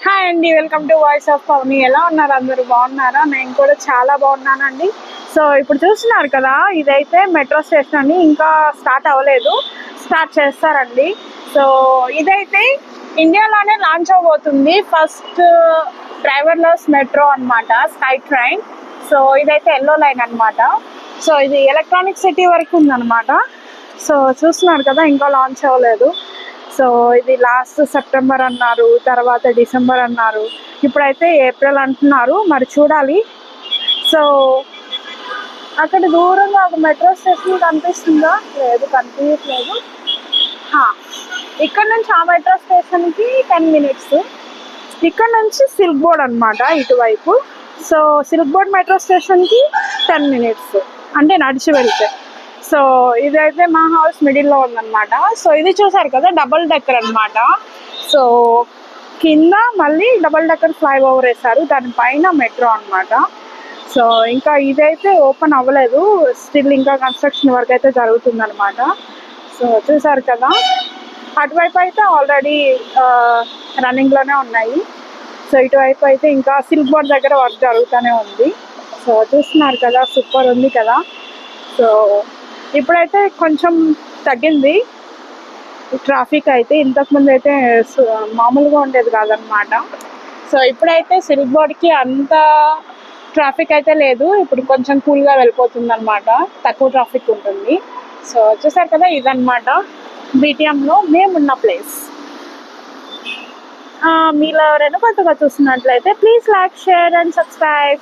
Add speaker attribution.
Speaker 1: Hi అండి, welcome to voice of పవని. ఎలా ఉన్నారు? అందరూ బాగున్నారా? నేను కూడా చాలా బాగున్నానండి. సో ఇప్పుడు చూస్తున్నారు కదా, ఇదైతే మెట్రో స్టేషన్ అని, ఇంకా స్టార్ట్ అవ్వలేదు, స్టార్ట్ చేస్తారండి. సో ఇదైతే ఇండియాలోనే లాంచ్ అవబోతుంది ఫస్ట్ డ్రైవర్లెస్ మెట్రో అన్నమాట, స్కై ట్రైన్. సో ఇదైతే ఎల్లో లైన్ అన్నమాట. సో ఇది ఎలక్ట్రానిక్ సిటీ వరకు ఉందన్నమాట. సో చూస్తున్నారు కదా, ఇంకా లాంచ్ అవ్వలేదు. సో ఇది లాస్ట్ సెప్టెంబర్ అన్నారు, తర్వాత డిసెంబర్ అన్నారు, ఇప్పుడైతే ఏప్రిల్ అంటున్నారు, మరి చూడాలి. సో అక్కడ దూరంగా ఒక మెట్రో స్టేషన్ కనిపిస్తుందా? లేదు, కనిపించట్లేదు. హా, ఇక్కడ నుంచి ఆ మెట్రో స్టేషన్కి 10 minutes. ఇక్కడ నుంచి సిల్క్ బోర్డ్ అనమాట ఇటువైపు. సో సిల్క్ బోర్డ్ మెట్రో స్టేషన్కి 10 minutes, అంటే నడిచి వెళ్తే. సో ఇదైతే మా హౌస్ మిడిల్లో ఉందన్నమాట. సో ఇది చూసారు కదా, డబుల్ డెక్కర్ అనమాట. సో కింద మళ్ళీ డబుల్ డెక్కర్ ఫ్లై ఓవర్ వేశారు, దానిపైన మెట్రో అనమాట. సో ఇంకా ఇదైతే ఓపెన్ అవ్వలేదు, స్టిల్ ఇంకా కన్స్ట్రక్షన్ వర్క్ అయితే జరుగుతుందన్నమాట. సో చూసారు కదా, అటువైపు అయితే ఆల్రెడీ రన్నింగ్లోనే ఉన్నాయి. సో ఇటువైపు అయితే ఇంకా సిల్క్ బోర్డ్ దగ్గర వర్క్ జరుగుతూనే ఉంది. సో చూస్తున్నారు కదా, సూపర్ ఉంది కదా. సో ఇప్పుడైతే కొంచెం తగ్గింది ట్రాఫిక్ అయితే, ఇంతకుముందు అయితే మామూలుగా ఉండేది కాదనమాట. సో ఇప్పుడైతే సిల్క్ బోర్డ్కి అంత ట్రాఫిక్ అయితే లేదు, ఇప్పుడు కొంచెం కూల్గా వెళ్ళిపోతుంది అనమాట, తక్కువ ట్రాఫిక్ ఉంటుంది. సో చూసారు కదా, ఇదన్నమాట బీటీఎంలో మేమున్న ప్లేస్. మీలో ఎవరైనా కొత్తగా చూస్తున్నట్లయితే please like, share and subscribe.